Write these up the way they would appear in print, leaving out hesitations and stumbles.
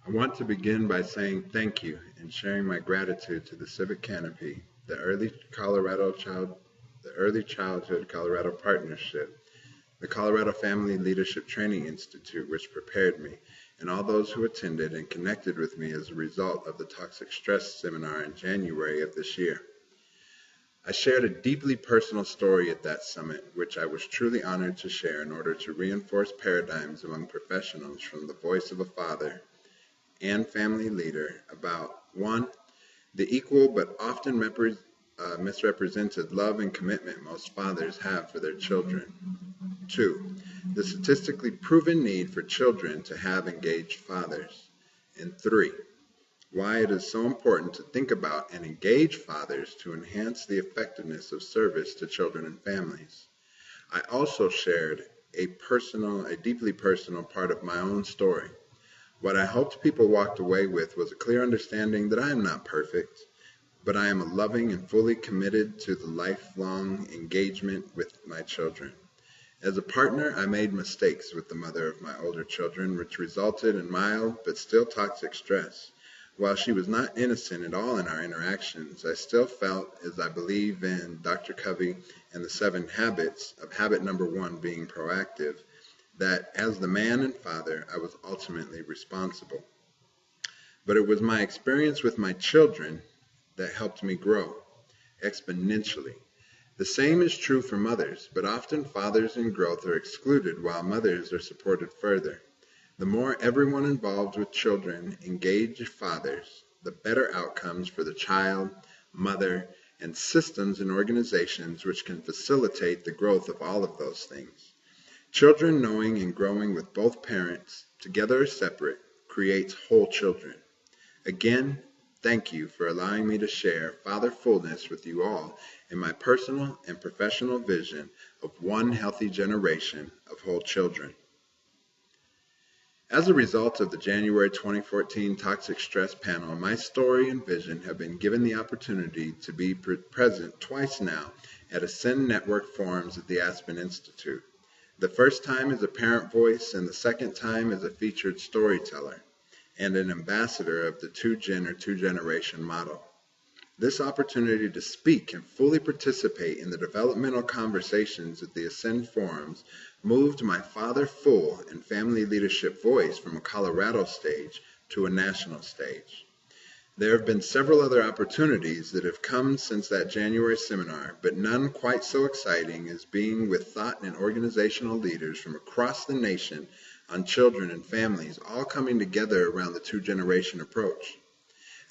I want to begin by saying thank you and sharing my gratitude to the Civic Canopy, the Early Childhood Colorado Partnership, the Colorado Family Leadership Training Institute, which prepared me, and all those who attended and connected with me as a result of the Toxic Stress Seminar in January of this year. I shared a deeply personal story at that summit, which I was truly honored to share in order to reinforce paradigms among professionals from the voice of a father and family leader about 1. The equal but often misrepresented love and commitment most fathers have for their children. 2. The statistically proven need for children to have engaged fathers. And 3. Why it is so important to think about and engage fathers to enhance the effectiveness of service to children and families. I also shared a deeply personal part of my own story. What I hoped people walked away with was a clear understanding that I am not perfect, but I am a loving and fully committed to the lifelong engagement with my children. As a partner, I made mistakes with the mother of my older children, which resulted in mild but still toxic stress. While she was not innocent at all in our interactions, I still felt, as I believe in Dr. Covey and the 7 habits, of habit number 1 being proactive, that as the man and father, I was ultimately responsible. But it was my experience with my children that helped me grow exponentially. The same is true for mothers, but often fathers in growth are excluded while mothers are supported further. The more everyone involved with children engage fathers, the better outcomes for the child, mother, and systems and organizations which can facilitate the growth of all of those things. Children knowing and growing with both parents, together or separate, creates whole children. Again, thank you for allowing me to share fatherfulness with you all in my personal and professional vision of one healthy generation of whole children. As a result of the January 2014 Toxic Stress Panel, my story and vision have been given the opportunity to be present twice now at Ascend Network forums at the Aspen Institute. The first time as a parent voice and the second time as a featured storyteller and an ambassador of the two-generation model. This opportunity to speak and fully participate in the developmental conversations at the Ascend forums moved my father-full and family leadership voice from a Colorado stage to a national stage. There have been several other opportunities that have come since that January seminar, but none quite so exciting as being with thought and organizational leaders from across the nation on children and families, all coming together around the two-generation approach.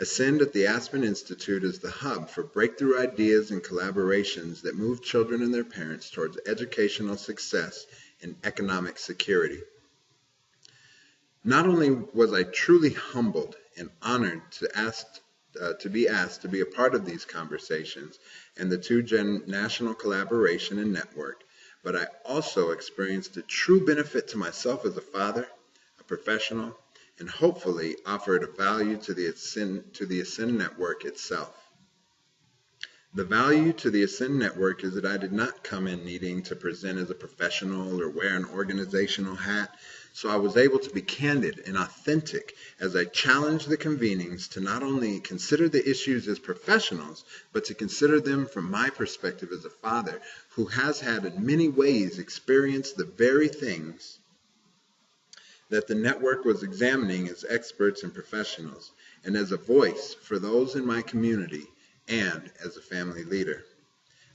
Ascend at the Aspen Institute is the hub for breakthrough ideas and collaborations that move children and their parents towards educational success and economic security. Not only was I truly humbled and honored to be asked to be a part of these conversations and the two-gen national collaboration and network, but I also experienced a true benefit to myself as a father, a professional, and hopefully offered a value to the Ascend Network itself. The value to the Ascend Network is that I did not come in needing to present as a professional or wear an organizational hat, so I was able to be candid and authentic as I challenged the convenings to not only consider the issues as professionals, but to consider them from my perspective as a father who has had in many ways experienced the very things that the network was examining as experts and professionals, and as a voice for those in my community and as a family leader.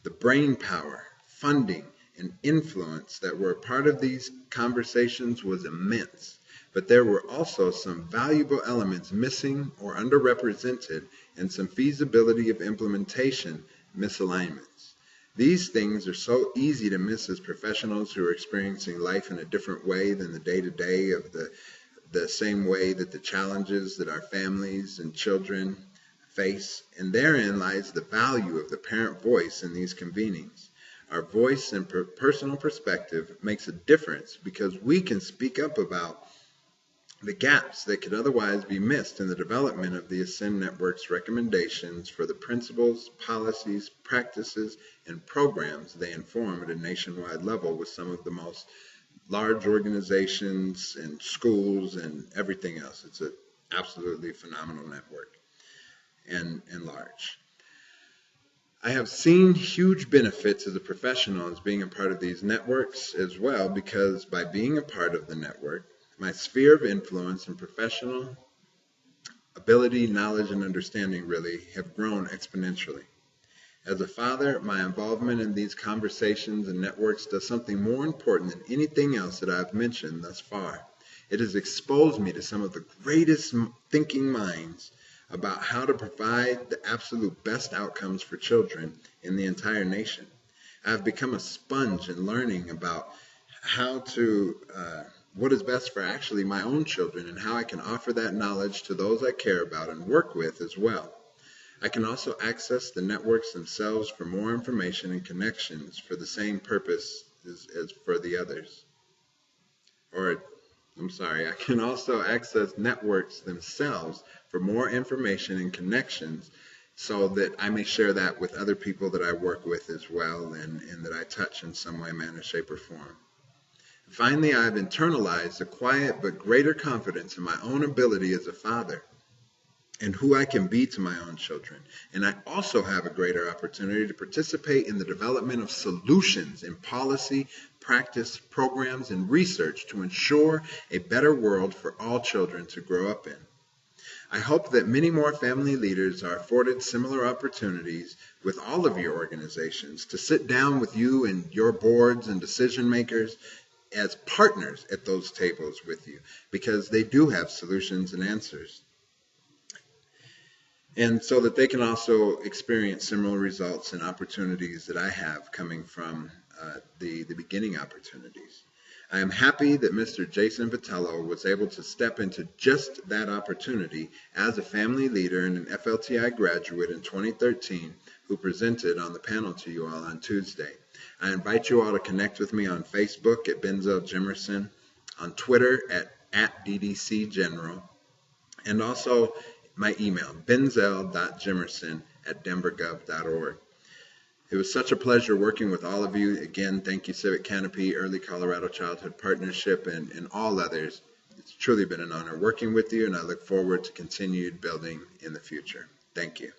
The brain power, funding, and influence that were a part of these conversations was immense, but there were also some valuable elements missing or underrepresented and some feasibility of implementation misalignments. These things are so easy to miss as professionals who are experiencing life in a different way than the day-to-day of the same way that the challenges that our families and children face, and therein lies the value of the parent voice in these convenings. Our voice and personal perspective makes a difference because we can speak up about the gaps that could otherwise be missed in the development of the Ascend Network's recommendations for the principles, policies, practices, and programs they inform at a nationwide level with some of the most large organizations and schools and everything else. absolutely phenomenal network and large. I have seen huge benefits as a professional as being a part of these networks as well, because by being a part of the network, my sphere of influence and professional ability, knowledge, and understanding really have grown exponentially. As a father, my involvement in these conversations and networks does something more important than anything else that I've mentioned thus far. It has exposed me to some of the greatest thinking minds about how to provide the absolute best outcomes for children in the entire nation. I've become a sponge in learning about how to, what is best for actually my own children, and how I can offer that knowledge to those I care about and work with as well. I can also access the networks themselves for more information and connections for the same purpose as for the others. I can also access networks themselves for more information and connections so that I may share that with other people that I work with as well, and that I touch in some way, manner, shape, or form. Finally, I've internalized a quiet but greater confidence in my own ability as a father and who I can be to my own children. And I also have a greater opportunity to participate in the development of solutions in policy, practice, programs, and research to ensure a better world for all children to grow up in. I hope that many more family leaders are afforded similar opportunities with all of your organizations to sit down with you and your boards and decision makers as partners at those tables with you, because they do have solutions and answers. And so that they can also experience similar results and opportunities that I have coming from the beginning opportunities. I am happy that Mr. Jason Vitello was able to step into just that opportunity as a family leader and an FLTI graduate in 2013 who presented on the panel to you all on Tuesday. I invite you all to connect with me on Facebook at Benzel Jimerson, on Twitter at DDC General, and also my email, benzel.jimerson@denvergov.org. It was such a pleasure working with all of you. Again, thank you, Civic Canopy, Early Colorado Childhood Partnership, and all others. It's truly been an honor working with you, and I look forward to continued building in the future. Thank you.